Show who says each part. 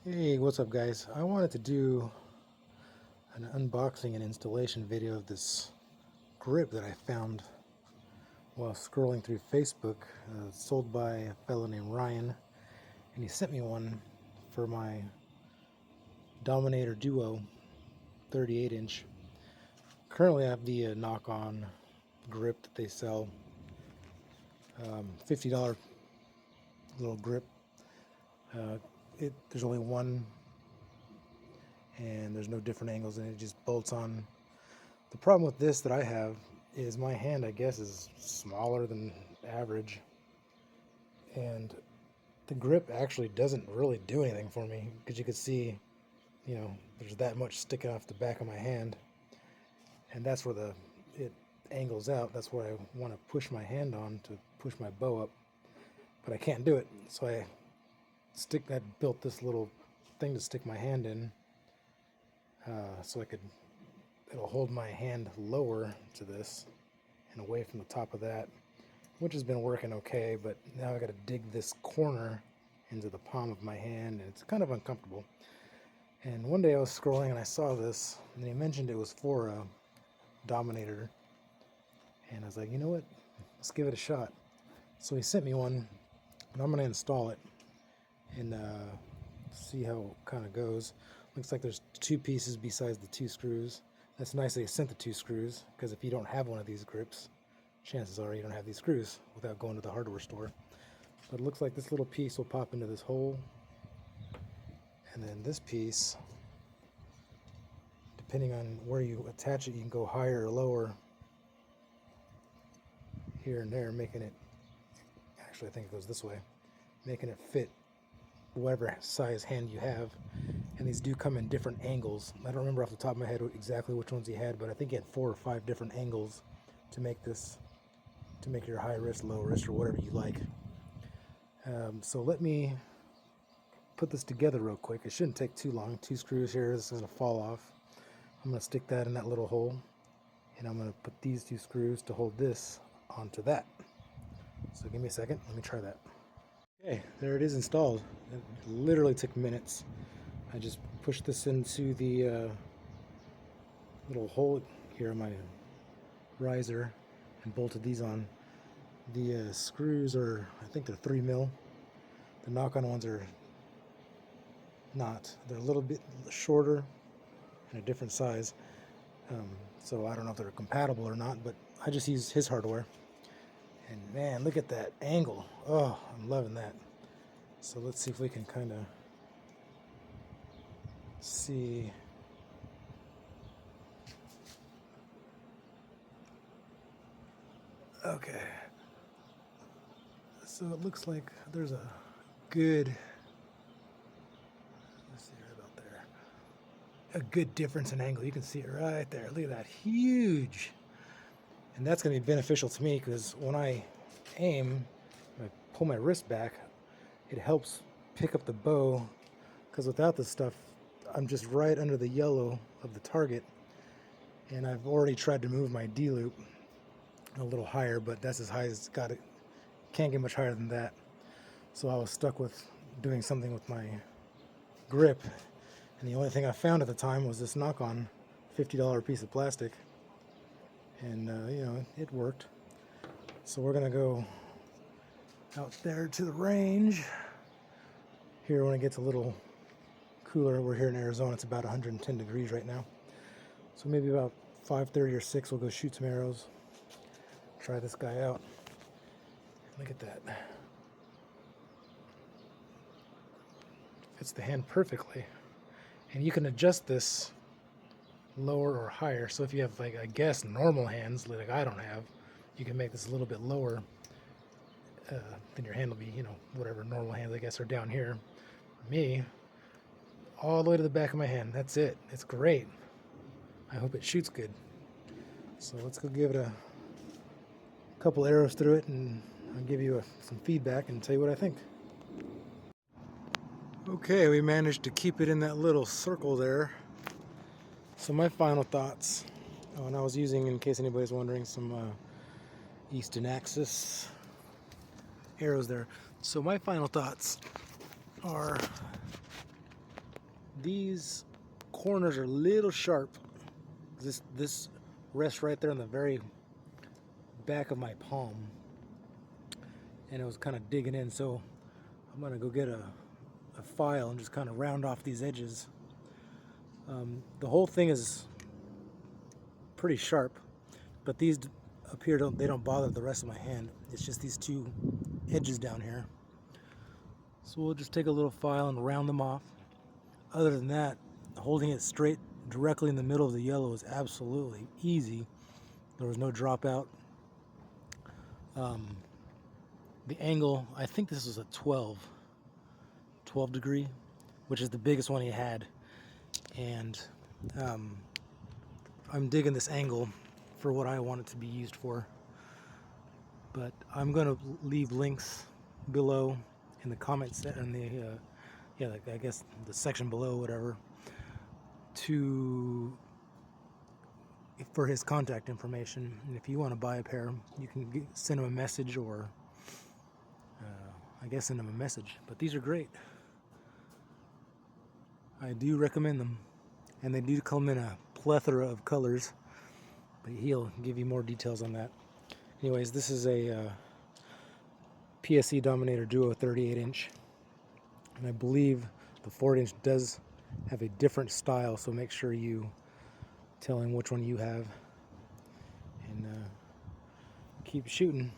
Speaker 1: Hey, what's up guys? I wanted to do an unboxing and installation video of this grip that I found while scrolling through Facebook, sold by a fellow named Ryan, and he sent me one for my Dominator Duo 38 inch. Currently I have the knock-on grip that they sell, $50 little grip. There's only one and there's no different angles and it just bolts on. The problem with this that I have is my hand, I guess, is smaller than average, and the grip actually doesn't really do anything for me, because you can see, there's that much sticking off the back of my hand, and that's where it angles out. That's where I want to push my hand on to push my bow up, but I can't do it. So I built this little thing to stick my hand in, so it'll hold my hand lower to this and away from the top of that, which has been working okay, but now I got to dig this corner into the palm of my hand, and it's kind of uncomfortable. And one day I was scrolling and I saw this, and he mentioned it was for a Dominator, and I was like, you know what, let's give it a shot. So he sent me one, and I'm going to install it and see how it kind of goes. Looks like there's two pieces besides the two screws. That's nice that he sent the two screws, because if you don't have one of these grips, chances are you don't have these screws without going to the hardware store. But it looks like this little piece will pop into this hole, and then this piece, depending on where you attach it, you can go higher or lower here and there, making it, actually I think it goes this way, making it fit whatever size hand you have. And these do come in different angles. I don't remember off the top of my head exactly which ones he had, but I think he had 4 or 5 different angles to make this, to make your high wrist, low wrist, or whatever you like. So let me put this together real quick. It shouldn't take too long. 2 screws here. This is going to fall off. I'm going to stick that in that little hole, and I'm going to put these 2 screws to hold this onto that. So give me a second. Let me try that. Okay, there it is installed. It literally took minutes. I just pushed this into the little hole here on my riser and bolted these on. The screws are, I think they're 3 mil. The knock-on ones are not. They're a little bit shorter and a different size. So I don't know if they're compatible or not, but I just used his hardware. And man, look at that angle. Oh, I'm loving that. So let's see if we can kind of see. Okay. So it looks like there's a good, let's see right about there, a good difference in angle. You can see it right there. Look at that, huge. And that's going to be beneficial to me, because when I aim, when I pull my wrist back, it helps pick up the bow, because without this stuff, I'm just right under the yellow of the target. And I've already tried to move my D-loop a little higher, but that's as high as it's got. It can't get much higher than that. So I was stuck with doing something with my grip, and the only thing I found at the time was this knock-on $50 piece of plastic, and it worked. So we're gonna go out there to the range here when it gets a little cooler. We're here in Arizona. It's about 110 degrees right now, so maybe about 5:30 or 6 we'll go shoot some arrows, try this guy out. Look at that. Fits the hand perfectly, and you can adjust this lower or higher. So if you have, like, I guess, normal hands like I don't have, you can make this a little bit lower than your hand will be, whatever normal hands I guess are down here. For me, all the way to the back of my hand. That's it. It's great. I hope it shoots good. So let's go give it a couple arrows through it, and I'll give you some feedback and tell you what I think. Okay, we managed to keep it in that little circle there. So my final thoughts, and I was using, in case anybody's wondering, some Eastern Axis arrows there. So my final thoughts are, these corners are a little sharp. This rests right there on the very back of my palm, and it was kind of digging in, so I'm gonna go get a file and just kind of round off these edges. The whole thing is pretty sharp, but these they don't bother the rest of my hand. It's just these two edges down here. So we'll just take a little file and round them off. Other than that, holding it straight directly in the middle of the yellow is absolutely easy. There was no dropout. The angle, I think this was a 12 degree, which is the biggest one he had. And I'm digging this angle for what I want it to be used for. But I'm going to leave links below in the comments in the I guess the section below, whatever, for his contact information. And if you want to buy a pair, you can send him a message, or I guess send him a message. But these are great. I do recommend them, and they do come in a plethora of colors, but he'll give you more details on that. Anyways, this is a PSE Dominator Duo 38-inch, and I believe the 4-inch does have a different style, so make sure you tell him which one you have, and keep shooting.